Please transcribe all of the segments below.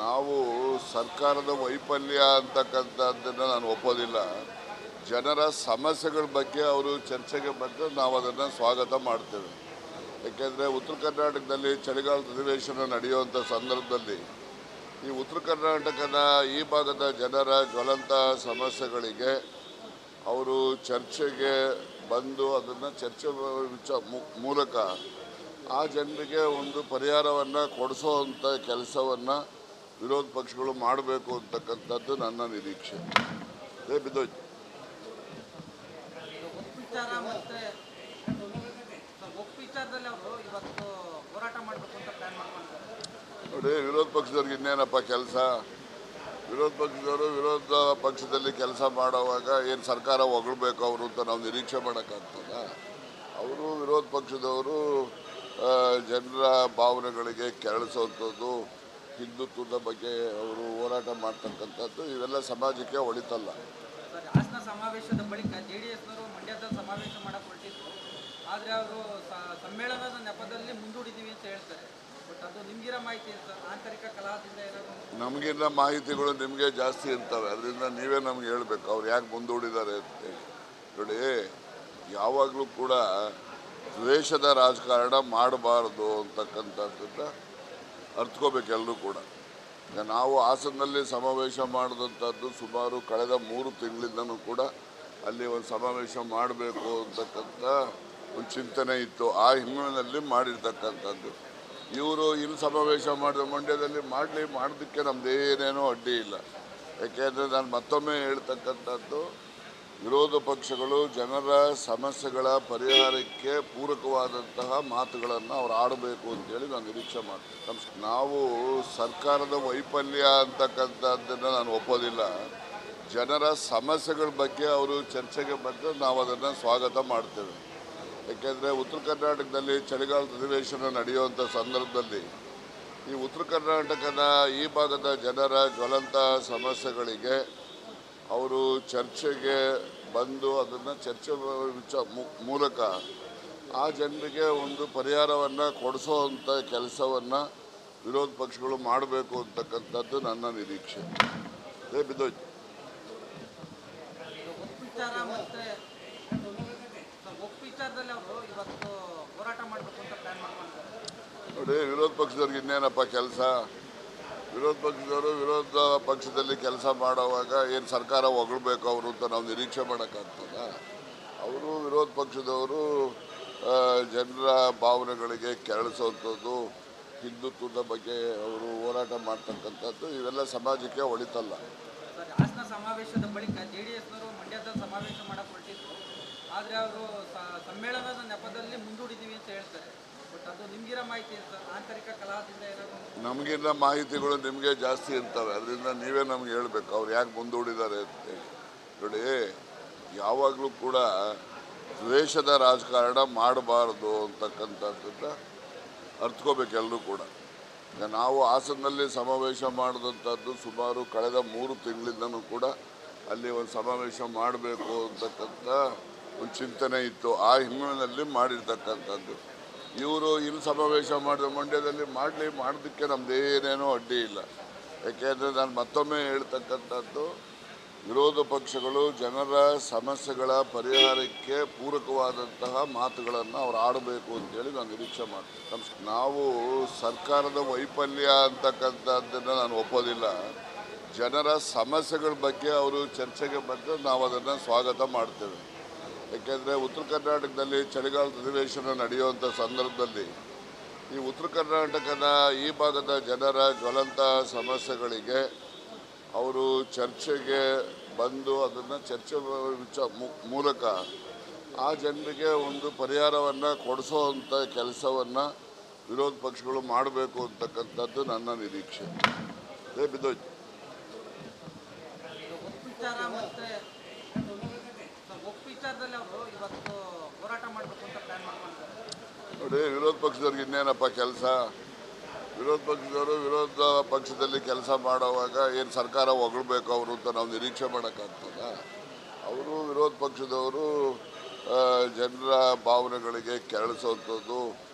ನಾವು ಸರ್ಕಾರದ ವೈಫಲ್ಯ ಅಂತಕ್ಕಂಥದ್ದನ್ನು ನಾನು ಒಪ್ಪೋದಿಲ್ಲ. ಜನರ ಸಮಸ್ಯೆಗಳ ಬಗ್ಗೆ ಅವರು ಚರ್ಚೆಗೆ ಬಂದರೆ ನಾವು ಅದನ್ನು ಸ್ವಾಗತ ಮಾಡ್ತೇವೆ. ಏಕೆಂದರೆ ಉತ್ತರ ಕರ್ನಾಟಕದಲ್ಲಿ ಚಳಿಗಾಲದ ಅಧಿವೇಶನ ನಡೆಯುವಂಥ ಸಂದರ್ಭದಲ್ಲಿ ಈ ಉತ್ತರ ಕರ್ನಾಟಕದ ಈ ಭಾಗದ ಜನರ ಜ್ವಲಂತ ಸಮಸ್ಯೆಗಳಿಗೆ ಅವರು ಚರ್ಚೆಗೆ ಬಂದು ಅದನ್ನು ಚರ್ಚೆ ಮೂಲಕ ಆ ಜನರಿಗೆ ಒಂದು ಪರಿಹಾರವನ್ನು ಕೊಡಿಸೋವಂಥ ಕೆಲಸವನ್ನು ವಿರೋಧ ಪಕ್ಷಗಳು ಮಾಡಬೇಕು ಅಂತಕ್ಕಂಥದ್ದು ನನ್ನ ನಿರೀಕ್ಷೆ. ಬಿದ್ದೋಯ್ತು ನೋಡಿ, ವಿರೋಧ ಪಕ್ಷದವ್ರಿಗೆ ಇನ್ನೇನಪ್ಪ ಕೆಲಸ? ವಿರೋಧ ಪಕ್ಷದವರು ವಿರೋಧ ಪಕ್ಷದಲ್ಲಿ ಕೆಲಸ ಮಾಡೋವಾಗ ಏನು ಸರ್ಕಾರ ಹೊಗಳ್ಬೇಕು ಅವರು ಅಂತ ನಾವು ನಿರೀಕ್ಷೆ ಮಾಡೋಕ್ಕಾಗ್ತದ? ಅವರು ವಿರೋಧ ಪಕ್ಷದವರು ಜನರ ಭಾವನೆಗಳಿಗೆ ಕೆರಳಿಸುವಂಥದ್ದು, ಹಿಂದುತ್ವದ ಬಗ್ಗೆ ಅವರು ಹೋರಾಟ ಮಾಡ್ತಕ್ಕಂಥದ್ದು ಇವೆಲ್ಲ ಸಮಾಜಕ್ಕೆ ಒಳಿತಲ್ಲ. ಹಾಸನ ಸಮಾವೇಶದ ಬಳಿಕ ಜೆಡಿಎಸ್ನವರು ಮಂಡ್ಯದಲ್ಲಿ ಸಮಾವೇಶ ಮಾಡಕ್ಕೆ ಹೊರಟಿದ್ರು. ಆದರೆ ಅವರು ಸಮ್ಮೇಳನದ ನೆಪದಲ್ಲಿ ಮುಂದೂಡಿದ್ದೀವಿ ಅಂತ ಹೇಳ್ತಾರೆ. ಬಟ್ ಅದು ನಿಮಗಿರೋ ಮಾಹಿತಿ ಸರ್, ಆಂತರಿಕ ಕಲಹದಿಂದ ಇರೋದು. ನಮಗಿನ್ನ ಮಾಹಿತಿಗಳು ನಿಮಗೆ ಜಾಸ್ತಿ ಇರ್ತವೆ, ಅದರಿಂದ ನೀವೇ ನಮ್ಗೆ ಹೇಳ್ಬೇಕು ಅವ್ರು ಯಾಕೆ ಮುಂದೂಡಿದ್ದಾರೆ ಅಂತೇಳಿ. ನೋಡಿ, ಯಾವಾಗಲೂ ಕೂಡ ದ್ವೇಷದ ರಾಜಕಾರಣ ಮಾಡಬಾರ್ದು ಅಂತಕ್ಕಂಥದ್ದನ್ನು ಅರ್ಥಕೋಬೇಕು ಎಲ್ಲರೂ ಕೂಡ. ನಾವು ಹಾಸನದಲ್ಲಿ ಸಮಾವೇಶ ಮಾಡಿದಂಥದ್ದು ಸುಮಾರು ಕಳೆದ 3 ತಿಂಗಳಿಂದನೂ ಕೂಡ ಅಲ್ಲಿ ಒಂದು ಸಮಾವೇಶ ಮಾಡಬೇಕು ಅಂತಕ್ಕಂಥ ಒಂದು ಚಿಂತನೆ ಇತ್ತು. ಆ ಹಿನ್ನೆಲೆಯಲ್ಲಿ ಮಾಡಿರ್ತಕ್ಕಂಥದ್ದು. ಇವರು ಇಲ್ಲಿ ಸಮಾವೇಶ ಮಾಡಿದ ಮಂಡ್ಯದಲ್ಲಿ ಮಾಡೋದಕ್ಕೆ ನಮ್ಮದೇನೇನೋ ಅಡ್ಡಿ ಇಲ್ಲ. ಯಾಕೆಂದರೆ ನಾನು ಮತ್ತೊಮ್ಮೆ ಹೇಳ್ತಕ್ಕಂಥದ್ದು, ವಿರೋಧ ಪಕ್ಷಗಳು ಜನರ ಸಮಸ್ಯೆಗಳ ಪರಿಹಾರಕ್ಕೆ ಪೂರಕವಾದಂತಹ ಮಾತುಗಳನ್ನು ಅವ್ರು ಆಡಬೇಕು ಅಂತೇಳಿ ನಾನು ನಿರೀಕ್ಷೆ ಮಾಡ್ತೀನಿ. ನಾವು ಸರ್ಕಾರದ ವೈಫಲ್ಯ ಅಂತಕ್ಕಂಥದ್ದನ್ನು ನಾನು ಒಪ್ಪೋದಿಲ್ಲ. ಜನರ ಸಮಸ್ಯೆಗಳ ಬಗ್ಗೆ ಅವರು ಚರ್ಚೆಗೆ ಬಂದರೆ ನಾವು ಅದನ್ನು ಸ್ವಾಗತ ಮಾಡ್ತೇವೆ. ಏಕೆಂದರೆ ಉತ್ತರ ಕರ್ನಾಟಕದಲ್ಲಿ ಚಳಿಗಾಲದ ಅಧಿವೇಶನ ನಡೆಯುವಂಥ ಸಂದರ್ಭದಲ್ಲಿ ಈ ಉತ್ತರ ಕರ್ನಾಟಕದ ಈ ಭಾಗದ ಜನರ ಜ್ವಲಂತ ಸಮಸ್ಯೆಗಳಿಗೆ ಅವರು ಚರ್ಚೆಗೆ ಬಂದು ಅದನ್ನು ಚರ್ಚೆ ಮೂಲಕ ಆ ಜನರಿಗೆ ಒಂದು ಪರಿಹಾರವನ್ನು ಕೊಡಿಸೋವಂಥ ಕೆಲಸವನ್ನು ವಿರೋಧ ಪಕ್ಷಗಳು ಮಾಡಬೇಕು ಅಂತಕ್ಕಂಥದ್ದು ನನ್ನ ನಿರೀಕ್ಷೆ. ಬಿದ್ದೋಯ್ತು ನೋಡಿ, ವಿರೋಧ ಪಕ್ಷದವ್ರಿಗೆ ಇನ್ನೇನಪ್ಪ ಕೆಲಸ? ವಿರೋಧ ಪಕ್ಷದವರು ವಿರೋಧ ಪಕ್ಷದಲ್ಲಿ ಕೆಲಸ ಮಾಡೋವಾಗ ಏನು ಸರ್ಕಾರ ಹೊಗಳ್ಬೇಕು ಅವರು ಅಂತ ನಾವು ನಿರೀಕ್ಷೆ ಮಾಡೋಕ್ಕಾಗ್ತದ? ಅವರು ವಿರೋಧ ಪಕ್ಷದವರು ಜನರ ಭಾವನೆಗಳಿಗೆ ಕೆರಳಿಸುವಂಥದ್ದು, ಹಿಂದುತ್ವದ ಬಗ್ಗೆ ಅವರು ಹೋರಾಟ ಮಾಡ್ತಕ್ಕಂಥದ್ದು ಇವೆಲ್ಲ ಸಮಾಜಕ್ಕೆ ಒಳಿತಲ್ಲ. ಹಾಸನ ಸಮಾವೇಶದ ಬಳಿಕ ಜೆಡಿಎಸ್ನವರು ಮಂಡ್ಯದಲ್ಲಿ ಸಮಾವೇಶ ಮಾಡಕ್ಕೆ ಹೊರಟಿದ್ರು. ಆದರೆ ಅವರು ಸಮ್ಮೇಳನದ ನೆಪದಲ್ಲಿ ಮುಂದೂಡಿದ್ದೀವಿ ಅಂತ ಹೇಳ್ತಾರೆ. ಬಟ್ ಅದು ನಿಮಗಿರೋ ಮಾಹಿತಿ ಸರ್, ಆಂತರಿಕ ಕಲಹದಿಂದ ಇರೋದು. ನಮಗಿನ್ನ ಮಾಹಿತಿಗಳು ನಿಮಗೆ ಜಾಸ್ತಿ ಇರ್ತವೆ, ಅದರಿಂದ ನೀವೇ ನಮ್ಗೆ ಹೇಳ್ಬೇಕು ಅವ್ರು ಯಾಕೆ ಮುಂದೂಡಿದ್ದಾರೆ ಅಂತೇಳಿ. ನೋಡಿ, ಯಾವಾಗಲೂ ಕೂಡ ದ್ವೇಷದ ರಾಜಕಾರಣ ಮಾಡಬಾರ್ದು ಅಂತಕ್ಕಂಥದ್ದನ್ನು ಅರ್ಥಕೋಬೇಕು ಎಲ್ಲರೂ ಕೂಡ. ನಾವು ಹಾಸನದಲ್ಲಿ ಸಮಾವೇಶ ಮಾಡಿದಂಥದ್ದು ಸುಮಾರು ಕಳೆದ 3 ತಿಂಗಳಿಂದನೂ ಕೂಡ ಅಲ್ಲಿ ಒಂದು ಸಮಾವೇಶ ಮಾಡಬೇಕು ಅಂತಕ್ಕಂಥ ಒಂದು ಚಿಂತನೆ ಇತ್ತು. ಆ ಹಿನ್ನೆಲೆಯಲ್ಲಿ ಮಾಡಿರ್ತಕ್ಕಂಥದ್ದು. ಇವರು ಇಲ್ಲಿ ಸಮಾವೇಶ ಮಾಡಿದ ಮಂಡ್ಯದಲ್ಲಿ ಮಾಡೋದಕ್ಕೆ ನಮ್ಮದೇನೇನೋ ಅಡ್ಡಿ ಇಲ್ಲ. ಯಾಕೆಂದರೆ ನಾನು ಮತ್ತೊಮ್ಮೆ ಹೇಳ್ತಕ್ಕಂಥದ್ದು, ವಿರೋಧ ಪಕ್ಷಗಳು ಜನರ ಸಮಸ್ಯೆಗಳ ಪರಿಹಾರಕ್ಕೆ ಪೂರಕವಾದಂತಹ ಮಾತುಗಳನ್ನು ಅವ್ರು ಆಡಬೇಕು ಅಂತೇಳಿ ನಾನು ನಿರೀಕ್ಷೆ ಮಾಡ್ತೀನಿ. ನಾವು ಸರ್ಕಾರದ ವೈಫಲ್ಯ ಅಂತಕ್ಕಂಥದ್ದನ್ನು ನಾನು ಒಪ್ಪೋದಿಲ್ಲ. ಜನರ ಸಮಸ್ಯೆಗಳ ಬಗ್ಗೆ ಅವರು ಚರ್ಚೆಗೆ ಬಂದರೆ ನಾವು ಅದನ್ನು ಸ್ವಾಗತ ಮಾಡ್ತೇವೆ. ಏಕೆಂದರೆ ಉತ್ತರ ಕರ್ನಾಟಕದಲ್ಲಿ ಚಳಿಗಾಲದ ಅಧಿವೇಶನ ನಡೆಯುವಂಥ ಸಂದರ್ಭದಲ್ಲಿ ಈ ಉತ್ತರ ಕರ್ನಾಟಕದ ಈ ಭಾಗದ ಜನರ ಜ್ವಲಂತ ಸಮಸ್ಯೆಗಳಿಗೆ ಅವರು ಚರ್ಚೆಗೆ ಬಂದು ಅದನ್ನು ಚರ್ಚೆ ಮೂಲಕ ಆ ಜನರಿಗೆ ಒಂದು ಪರಿಹಾರವನ್ನು ಕೊಡಿಸೋವಂಥ ಕೆಲಸವನ್ನು ವಿರೋಧ ಪಕ್ಷಗಳು ಮಾಡಬೇಕು ಅಂತಕ್ಕಂಥದ್ದು ನನ್ನ ನಿರೀಕ್ಷೆ. ಬಿದ್ದೋಯ್ತು ನೋಡಿ, ವಿರೋಧ ಪಕ್ಷದವ್ರಿಗೆ ಇನ್ನೇನಪ್ಪ ಕೆಲಸ? ವಿರೋಧ ಪಕ್ಷದವರು ವಿರೋಧ ಪಕ್ಷದಲ್ಲಿ ಕೆಲಸ ಮಾಡೋವಾಗ ಏನು ಸರ್ಕಾರ ಹೊಗಳ್ಬೇಕು ಅವರು ಅಂತ ನಾವು ನಿರೀಕ್ಷೆ ಮಾಡೋಕ್ಕಾಗ್ತದ? ಅವರು ವಿರೋಧ ಪಕ್ಷದವರು ಜನರ ಭಾವನೆಗಳಿಗೆ ಕೆರಳಿಸುವಂಥದ್ದು,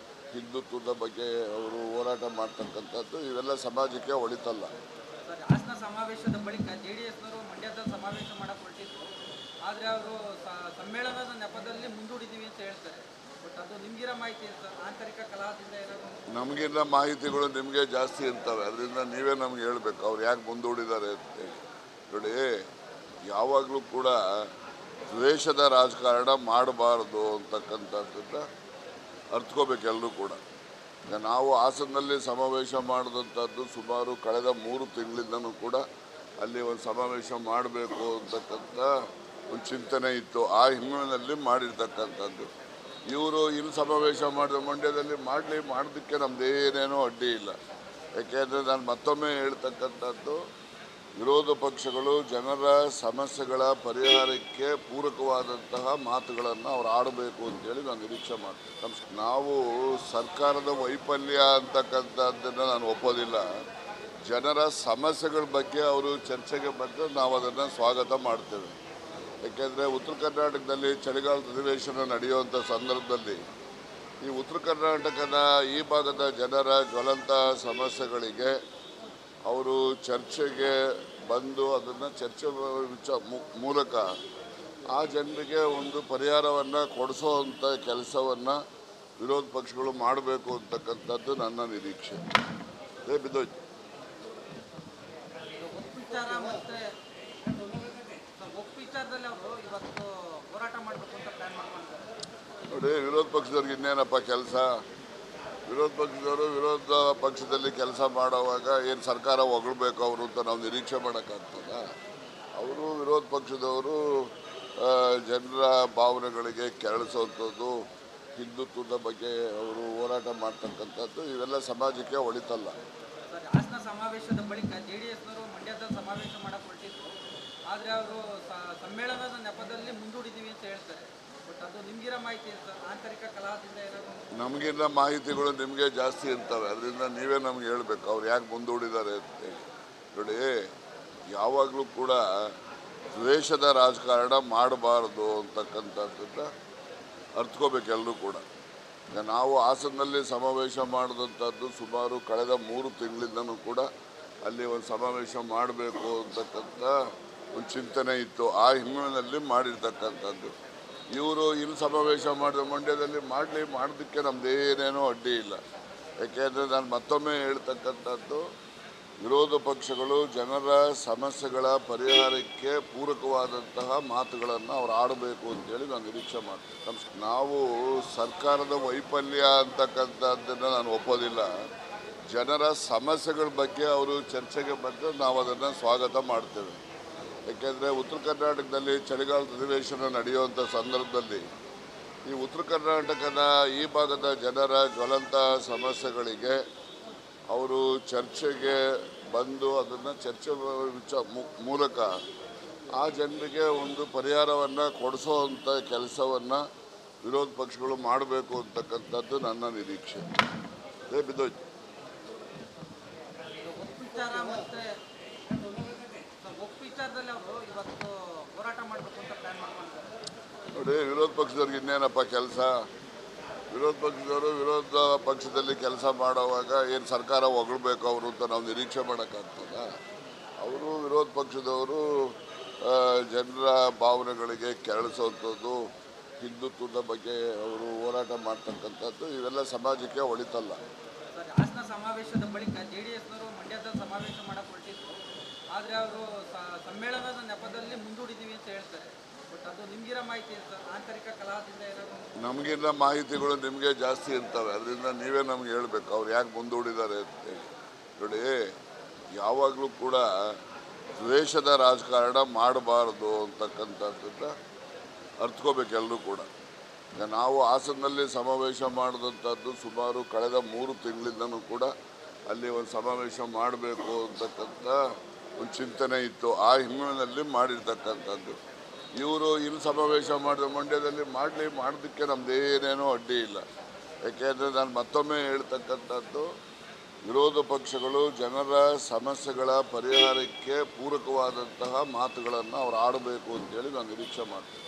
ಹಿಂದುತ್ವದ ಬಗ್ಗೆ ಅವರು ಹೋರಾಟ ಮಾಡ್ತಕ್ಕಂಥದ್ದು ಇವೆಲ್ಲ ಸಮಾಜಕ್ಕೆ ಒಳಿತಲ್ಲ. ಸರ್, ಹಾಸನ ಸಮಾವೇಶದ ಬಳಿಕ ಜೆಡಿಎಸ್ನವರು ಮಂಡ್ಯದಲ್ಲಿ ಸಮಾವೇಶ ಮಾಡಕ್ಕೆ ಹೊರಟಿದ್ರು. ಆದರೆ ಅವರು ಸಮ್ಮೇಳನದ ನೆಪದಲ್ಲಿ ಮುಂದೂಡಿದ್ದೀವಿ ಅಂತ ಹೇಳ್ತಾರೆ. ಬಟ್ ಅದು ನಿಮ್ಗಿರೋ ಮಾಹಿತಿ ಏನು ಸರ್? ಆಂತರಿಕ ಕಲಹದಿಂದ ಏನಾದ್ರು? ನಮಗಿನ್ನ ಮಾಹಿತಿಗಳು ನಿಮಗೆ ಜಾಸ್ತಿ ಇರ್ತವೆ, ಅದರಿಂದ ನೀವೇ ನಮ್ಗೆ ಹೇಳಬೇಕು ಅವ್ರು ಯಾಕೆ ಮುಂದೂಡಿದ್ದಾರೆ ಅಂತೇಳಿ. ನೋಡಿ, ಯಾವಾಗಲೂ ಕೂಡ ದ್ವೇಷದ ರಾಜಕಾರಣ ಮಾಡಬಾರ್ದು ಅಂತಕ್ಕಂಥದ್ದನ್ನ ಅರ್ಥಕೋಬೇಕು ಎಲ್ಲರೂ ಕೂಡ. ಈಗ ನಾವು ಹಾಸನದಲ್ಲಿ ಸಮಾವೇಶ ಮಾಡಿದಂಥದ್ದು ಸುಮಾರು ಕಳೆದ 3 ತಿಂಗಳಿಂದನೂ ಕೂಡ ಅಲ್ಲಿ ಒಂದು ಸಮಾವೇಶ ಮಾಡಬೇಕು ಅಂತಕ್ಕಂಥ ಒಂದು ಚಿಂತನೆ ಇತ್ತು. ಆ ಹಿನ್ನೆಲೆಯಲ್ಲಿ ಮಾಡಿರ್ತಕ್ಕಂಥದ್ದು. ಇವರು ಇಲ್ಲಿ ಸಮಾವೇಶ ಮಾಡಿದ ಮಂಡ್ಯದಲ್ಲಿ ಮಾಡೋದಕ್ಕೆ ನಮ್ಮದೇನೇನೋ ಅಡ್ಡಿ ಇಲ್ಲ. ಯಾಕೆಂದರೆ ನಾನು ಮತ್ತೊಮ್ಮೆ ಹೇಳ್ತಕ್ಕಂಥದ್ದು, ವಿರೋಧ ಪಕ್ಷಗಳು ಜನರ ಸಮಸ್ಯೆಗಳ ಪರಿಹಾರಕ್ಕೆ ಪೂರಕವಾದಂತಹ ಮಾತುಗಳನ್ನು ಅವ್ರು ಆಡಬೇಕು ಅಂತೇಳಿ ನಾನು ನಿರೀಕ್ಷೆ ಮಾಡ್ತೀನಿ. ನಾವು ಸರ್ಕಾರದ ವೈಫಲ್ಯ ಅಂತಕ್ಕಂಥದ್ದನ್ನು ನಾನು ಒಪ್ಪೋದಿಲ್ಲ. ಜನರ ಸಮಸ್ಯೆಗಳ ಬಗ್ಗೆ ಅವರು ಚರ್ಚೆಗೆ ಬಂದರೆ ನಾವು ಅದನ್ನು ಸ್ವಾಗತ ಮಾಡ್ತೇವೆ. ಯಾಕೆಂದರೆ ಉತ್ತರ ಕರ್ನಾಟಕದಲ್ಲಿ ಚಳಿಗಾಲದ ಅಧಿವೇಶನ ನಡೆಯುವಂಥ ಸಂದರ್ಭದಲ್ಲಿ ಈ ಉತ್ತರ ಕರ್ನಾಟಕದ ಈ ಭಾಗದ ಜನರ ಜ್ವಲಂತ ಸಮಸ್ಯೆಗಳಿಗೆ ಅವರು ಚರ್ಚೆಗೆ ಬಂದು ಅದನ್ನು ಚರ್ಚೆ ಮೂಲಕ ಆ ಜನರಿಗೆ ಒಂದು ಪರಿಹಾರವನ್ನು ಕೊಡಿಸೋವಂಥ ಕೆಲಸವನ್ನು ವಿರೋಧ ಪಕ್ಷಗಳು ಮಾಡಬೇಕು ಅಂತಕ್ಕಂಥದ್ದು ನನ್ನ ನಿರೀಕ್ಷೆ. ಬಿದ್ದೋಯ್ತು. ವಿಚಾರದಲ್ಲಿ ಅವರು ಇವತ್ತು ಹೋರಾಟ ಮಾಡಬೇಕು ಅಂತ ಪ್ಲಾನ್ ಮಾಡ್ಕೊಂಡಿದ್ದಾರೆ. ನೋಡಿ, ವಿರೋಧ ಪಕ್ಷದವ್ರಿಗೆ ಇನ್ನೇನಪ್ಪ ಕೆಲಸ? ವಿರೋಧ ಪಕ್ಷದವರು ವಿರೋಧ ಪಕ್ಷದಲ್ಲಿ ಕೆಲಸ ಮಾಡೋವಾಗ ಏನು ಸರ್ಕಾರ ಹೊಗಳ್ಬೇಕು ಅವರು ಅಂತ ನಾವು ನಿರೀಕ್ಷೆ ಮಾಡೋಕ್ಕಾಗ್ತದ? ಅವರು ವಿರೋಧ ಪಕ್ಷದವರು ಜನರ ಭಾವನೆಗಳಿಗೆ ಕೆರಳಿಸುವಂಥದ್ದು, ಹಿಂದುತ್ವದ ಬಗ್ಗೆ ಅವರು ಹೋರಾಟ ಮಾಡ್ತಕ್ಕಂಥದ್ದು ಇವೆಲ್ಲ ಸಮಾಜಕ್ಕೆ ಒಳಿತಲ್ಲ. ಸರ್, ಹಾಸನ ಸಮಾವೇಶದ ಬಳಿಕ ಜೆಡಿಎಸ್ನವರು ಮಂಡ್ಯದಲ್ಲಿ ಸಮಾವೇಶ ಮಾಡಕ್ಕೆ ಹೊರಟಿದ್ರು. ಆದರೆ ಅವರು ಸಮ್ಮೇಳನದ ನೆಪದಲ್ಲಿ ಮುಂದೂಡಿದ್ದೀವಿ ಅಂತ ಹೇಳ್ತಾರೆ. ಬಟ್ ಅದು ನಿಮ್ಗಿರೋ ಮಾಹಿತಿ ಏನು ಸರ್? ಆಂತರಿಕ ಕಲಹದಿಂದ ಏನಾದ್ರು? ನಮಗಿನ್ನ ಮಾಹಿತಿಗಳು ನಿಮಗೆ ಜಾಸ್ತಿ ಇರ್ತವೆ, ಅದರಿಂದ ನೀವೇ ನಮ್ಗೆ ಹೇಳಬೇಕು ಅವ್ರು ಯಾಕೆ ಮುಂದೂಡಿದ್ದಾರೆ ಅಂತೇಳಿ. ನೋಡಿ, ಯಾವಾಗಲೂ ಕೂಡ ದ್ವೇಷದ ರಾಜಕಾರಣ ಮಾಡಬಾರ್ದು ಅಂತಕ್ಕಂಥದ್ದನ್ನು ಅರ್ಥಕೋಬೇಕು ಎಲ್ಲರೂ ಕೂಡ. ಈಗ ನಾವು ಹಾಸನದಲ್ಲಿ ಸಮಾವೇಶ ಮಾಡಿದಂಥದ್ದು ಸುಮಾರು ಕಳೆದ 3 ತಿಂಗಳಿಂದನೂ ಕೂಡ ಅಲ್ಲಿ ಒಂದು ಸಮಾವೇಶ ಮಾಡಬೇಕು ಅಂತಕ್ಕಂಥ ಒಂದು ಚಿಂತನೆ ಇತ್ತು. ಆ ಹಿನ್ನೆಲೆಯಲ್ಲಿ ಮಾಡಿರ್ತಕ್ಕಂಥದ್ದು. ಇವರು ಇಲ್ಲಿ ಸಮಾವೇಶ ಮಾಡಿದ ಮಂಡ್ಯದಲ್ಲಿ ಮಾಡೋದಕ್ಕೆ ನಮ್ಮದೇನೇನೋ ಅಡ್ಡಿ ಇಲ್ಲ. ಯಾಕೆಂದರೆ ನಾನು ಮತ್ತೊಮ್ಮೆ ಹೇಳ್ತಕ್ಕಂಥದ್ದು, ವಿರೋಧ ಪಕ್ಷಗಳು ಜನರ ಸಮಸ್ಯೆಗಳ ಪರಿಹಾರಕ್ಕೆ ಪೂರಕವಾದಂತಹ ಮಾತುಗಳನ್ನು ಅವ್ರು ಆಡಬೇಕು ಅಂತೇಳಿ ನಾನು ನಿರೀಕ್ಷೆ ಮಾಡ್ತೀನಿ. ನಾವು ಸರ್ಕಾರದ ವೈಫಲ್ಯ ಅಂತಕ್ಕಂಥದ್ದನ್ನು ನಾನು ಒಪ್ಪೋದಿಲ್ಲ. ಜನರ ಸಮಸ್ಯೆಗಳ ಬಗ್ಗೆ ಅವರು ಚರ್ಚೆಗೆ ಬಂದರೆ ನಾವು ಅದನ್ನು ಸ್ವಾಗತ ಮಾಡ್ತೇವೆ. ಯಾಕೆಂದರೆ ಉತ್ತರ ಕರ್ನಾಟಕದಲ್ಲಿ ಚಳಿಗಾಲದ ಅಧಿವೇಶನ ನಡೆಯುವಂಥ ಸಂದರ್ಭದಲ್ಲಿ ಈ ಉತ್ತರ ಕರ್ನಾಟಕದ ಈ ಭಾಗದ ಜನರ ಜ್ವಲಂತ ಸಮಸ್ಯೆಗಳಿಗೆ ಅವರು ಚರ್ಚೆಗೆ ಬಂದು ಅದನ್ನು ಚರ್ಚೆ ಮೂಲಕ ಆ ಜನರಿಗೆ ಒಂದು ಪರಿಹಾರವನ್ನು ಕೊಡಿಸೋವಂಥ ಕೆಲಸವನ್ನು ವಿರೋಧ ಪಕ್ಷಗಳು ಮಾಡಬೇಕು ಅಂತಕ್ಕಂಥದ್ದು ನನ್ನ ನಿರೀಕ್ಷೆ. ಬಿದ್ದೋಯ್ತು. ವಿಚಾರದಲ್ಲಿ ಅವರು ಇವತ್ತು ಹೋರಾಟ ಮಾಡಬೇಕು ಅಂತ ಪ್ಲಾನ್ ಮಾಡ್ಕೊಂಡಿದ್ದಾರೆ. ನೋಡಿ, ವಿರೋಧ ಪಕ್ಷದವ್ರಿಗೆ ಇನ್ನೇನಪ್ಪ ಕೆಲಸ? ವಿರೋಧ ಪಕ್ಷದವರು ವಿರೋಧ ಪಕ್ಷದಲ್ಲಿ ಕೆಲಸ ಮಾಡೋವಾಗ ಏನು ಸರ್ಕಾರ ಹೊಗಳ್ಬೇಕು ಅವರು ಅಂತ ನಾವು ನಿರೀಕ್ಷೆ ಮಾಡೋಕ್ಕಾಗ್ತದ? ಅವರು ವಿರೋಧ ಪಕ್ಷದವರು ಜನರ ಭಾವನೆಗಳಿಗೆ ಕೆರಳಿಸುವಂಥದ್ದು, ಹಿಂದುತ್ವದ ಬಗ್ಗೆ ಅವರು ಹೋರಾಟ ಮಾಡ್ತಕ್ಕಂಥದ್ದು ಇವೆಲ್ಲ ಸಮಾಜಕ್ಕೆ ಒಳಿತಲ್ಲ. ಸರ್, ಹಾಸನ ಸಮಾವೇಶದ ಬಳಿಕ ಜೆಡಿಎಸ್ನವರು ಮಂಡ್ಯದಲ್ಲಿ ಸಮಾವೇಶ ಮಾಡಕ್ಕೆ ಹೊರಟಿದ್ರು. ಆದರೆ ಅವರು ಸಮ್ಮೇಳನದ ನೆಪದಲ್ಲಿ ಮುಂದೂಡಿದ್ದೀವಿ ಅಂತ ಹೇಳ್ತಾರೆ. ಬಟ್ ಅದು ನಿಮ್ಗಿರೋ ಮಾಹಿತಿ ಏನು ಸರ್? ಆಂತರಿಕ ಕಲಹದಿಂದ ಏನಾದ್ರು? ನಮಗಿನ್ನ ಮಾಹಿತಿಗಳು ನಿಮಗೆ ಜಾಸ್ತಿ ಇರ್ತವೆ, ಅದರಿಂದ ನೀವೇ ನಮ್ಗೆ ಹೇಳಬೇಕು ಅವ್ರು ಯಾಕೆ ಮುಂದೂಡಿದ್ದಾರೆ ಅಂತೇಳಿ. ನೋಡಿ, ಯಾವಾಗಲೂ ಕೂಡ ದ್ವೇಷದ ರಾಜಕಾರಣ ಮಾಡಬಾರ್ದು ಅಂತಕ್ಕಂಥದ್ದನ್ನು ಅರ್ಥಕೋಬೇಕು ಎಲ್ಲರೂ ಕೂಡ. ಈಗ ನಾವು ಹಾಸನದಲ್ಲಿ ಸಮಾವೇಶ ಮಾಡಿದಂಥದ್ದು ಸುಮಾರು ಕಳೆದ 3 ತಿಂಗಳಿಂದನೂ ಕೂಡ ಅಲ್ಲಿ ಒಂದು ಸಮಾವೇಶ ಮಾಡಬೇಕು ಅಂತಕ್ಕಂಥ ಒಂದು ಚಿಂತನೆ ಇತ್ತು. ಆ ಹಿನ್ನೆಲೆಯಲ್ಲಿ ಮಾಡಿರ್ತಕ್ಕಂಥದ್ದು. ಇವರು ಇಲ್ಲಿ ಸಮಾವೇಶ ಮಾಡಿದ ಮಂಡ್ಯದಲ್ಲಿ ಮಾಡೋದಕ್ಕೆ ನಮ್ಮದೇನೇನೋ ಅಡ್ಡಿ ಇಲ್ಲ. ಯಾಕೆಂದರೆ ನಾನು ಮತ್ತೊಮ್ಮೆ ಹೇಳ್ತಕ್ಕಂಥದ್ದು, ವಿರೋಧ ಪಕ್ಷಗಳು ಜನರ ಸಮಸ್ಯೆಗಳ ಪರಿಹಾರಕ್ಕೆ ಪೂರಕವಾದಂತಹ ಮಾತುಗಳನ್ನು ಅವ್ರು ಆಡಬೇಕು ಅಂತೇಳಿ ನಾನು ನಿರೀಕ್ಷೆ ಮಾಡ್ತೀನಿ.